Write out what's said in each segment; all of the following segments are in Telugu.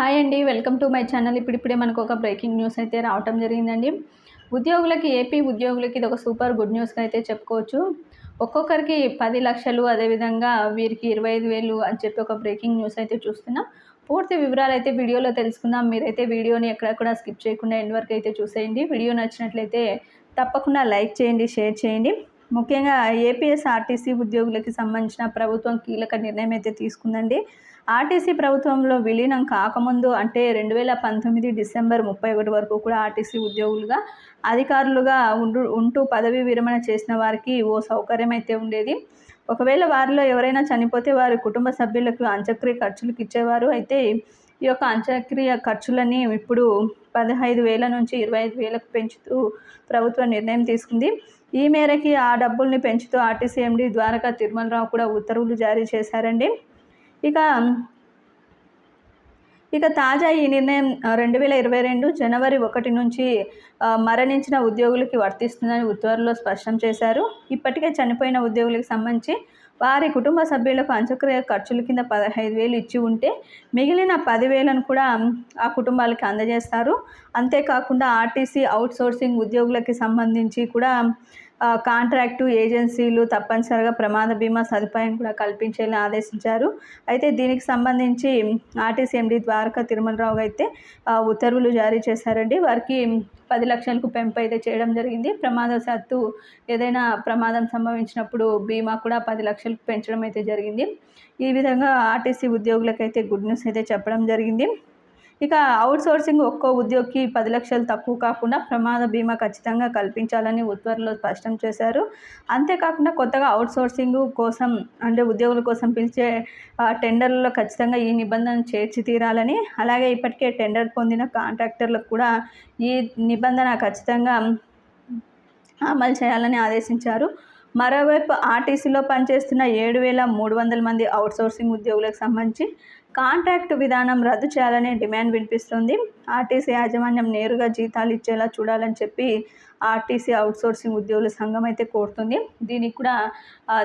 హాయ్ అండి. Welcome to my channel. ఇప్పుడిప్పుడే మనకు ఒక బ్రేకింగ్ న్యూస్ అయితే రావటం జరిగిందండి. ఏపీ ఉద్యోగులకి ఇదొక సూపర్ గుడ్ న్యూస్‌గా అయితే చెప్పుకోవచ్చు. ఒక్కొక్కరికి 10,00,000 అదేవిధంగా వీరికి 25,000 అని చెప్పి ఒక బ్రేకింగ్ న్యూస్ అయితే చూస్తున్నాం. పూర్తి వివరాలైతే వీడియోలో తెలుసుకుందాం. మీరైతే వీడియోని ఎక్కడ కూడా స్కిప్ చేయకుండా ఎండ్ వరకు అయితే చూసేయండి. వీడియో నచ్చినట్లయితే తప్పకుండా లైక్ చేయండి, షేర్ చేయండి. ముఖ్యంగా ఏపీఎస్ఆర్టీసీ ఉద్యోగులకి సంబంధించిన ప్రభుత్వం కీలక నిర్ణయం అయితే తీసుకుందండి. ఆర్టీసీ ప్రభుత్వంలో విలీనం కాకముందు అంటే 2019 డిసెంబర్ 31 వరకు కూడా ఆర్టీసీ ఉద్యోగులుగా అధికారులుగా ఉంటూ పదవీ విరమణ చేసిన వారికి ఓ సౌకర్యం అయితే ఉండేది. ఒకవేళ వారిలో ఎవరైనా చనిపోతే వారి కుటుంబ సభ్యులకు అంత్యక్రియ ఖర్చులకు ఇచ్చేవారు. అయితే ఈ యొక్క అంత్యక్రియ ఖర్చులని ఇప్పుడు 15,000 నుంచి 25,000కు పెంచుతూ ప్రభుత్వం నిర్ణయం తీసుకుంది. ఈ మేరకి ఆ డబ్బుల్ని పెంచుతూ ఆర్టీసీ ఎండీ ద్వారకా తిరుమలరావు కూడా ఉత్తర్వులు జారీ చేశారండి. ఇక తాజా ఈ నిర్ణయం 2022 జనవరి 1 నుంచి మరణించిన ఉద్యోగులకి వర్తిస్తుందని ఉత్తర్వుల్లో స్పష్టం చేశారు. ఇప్పటికే చనిపోయిన ఉద్యోగులకు సంబంధించి వారి కుటుంబ సభ్యులకు అంత్యక్రియ ఖర్చుల కింద 15,000 ఇచ్చి ఉంటే మిగిలిన 10,000ను కూడా ఆ కుటుంబాలకి అందజేస్తారు. అంతేకాకుండా ఆర్టీసీ అవుట్సోర్సింగ్ ఉద్యోగులకి సంబంధించి కూడా కాంట్రాక్టు ఏజెన్సీలు తప్పనిసరిగా ప్రమాద బీమా సదుపాయం కూడా కల్పించేలా ఆదేశించారు. అయితే దీనికి సంబంధించి ఆర్టీసీ ఎండీ ద్వారకా తిరుమలరావు అయితే ఉత్తర్వులు జారీ చేశారండి. వారికి 10,00,000కు పెంపు అయితే చేయడం జరిగింది. ప్రమాదవశాత్తు ఏదైనా ప్రమాదం సంభవించినప్పుడు బీమా కూడా 10,00,000కు పెంచడం అయితే జరిగింది. ఈ విధంగా ఆర్టీసీ ఉద్యోగులకైతే గుడ్ న్యూస్ అయితే చెప్పడం జరిగింది. ఇక అవుట్సోర్సింగ్ ఒక్కో ఉద్యోగికి 10,00,000 తక్కువ కాకుండా ప్రమాద బీమా ఖచ్చితంగా కల్పించాలని ఉత్తర్వుల్లో స్పష్టం చేశారు. అంతేకాకుండా కొత్తగా అవుట్సోర్సింగ్ కోసం అంటే ఉద్యోగుల కోసం పిలిచే టెండర్లలో ఖచ్చితంగా ఈ నిబంధన చేర్చి తీరాలని, అలాగే ఇప్పటికే టెండర్ పొందిన కాంట్రాక్టర్లకు కూడా ఈ నిబంధన ఖచ్చితంగా అమలు చేయాలని ఆదేశించారు. మరోవైపు ఆర్టీసీలో పనిచేస్తున్న 7,300 మంది అవుట్సోర్సింగ్ ఉద్యోగులకు సంబంధించి కాంట్రాక్టు విధానం రద్దు చేయాలనే డిమాండ్ వినిపిస్తుంది. ఆర్టీసీ యాజమాన్యం నేరుగా జీతాలు ఇచ్చేలా చూడాలని చెప్పి ఆర్టీసీ అవుట్సోర్సింగ్ ఉద్యోగుల సంఘం అయితే కోరుతుంది. దీనికి కూడా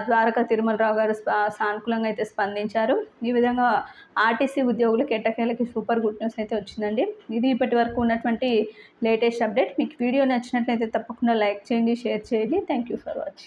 ద్వారకా తిరుమలరావు గారు సానుకూలంగా అయితే స్పందించారు. ఈ విధంగా ఆర్టీసీ ఉద్యోగులకు ఎట్టకేలకి సూపర్ గుడ్ న్యూస్ అయితే వచ్చిందండి. ఇది ఇప్పటి వరకు ఉన్నటువంటి లేటెస్ట్ అప్డేట్. మీకు వీడియో నచ్చినట్లయితే తప్పకుండా లైక్ చేయండి, షేర్ చేయండి. Thank you for watching.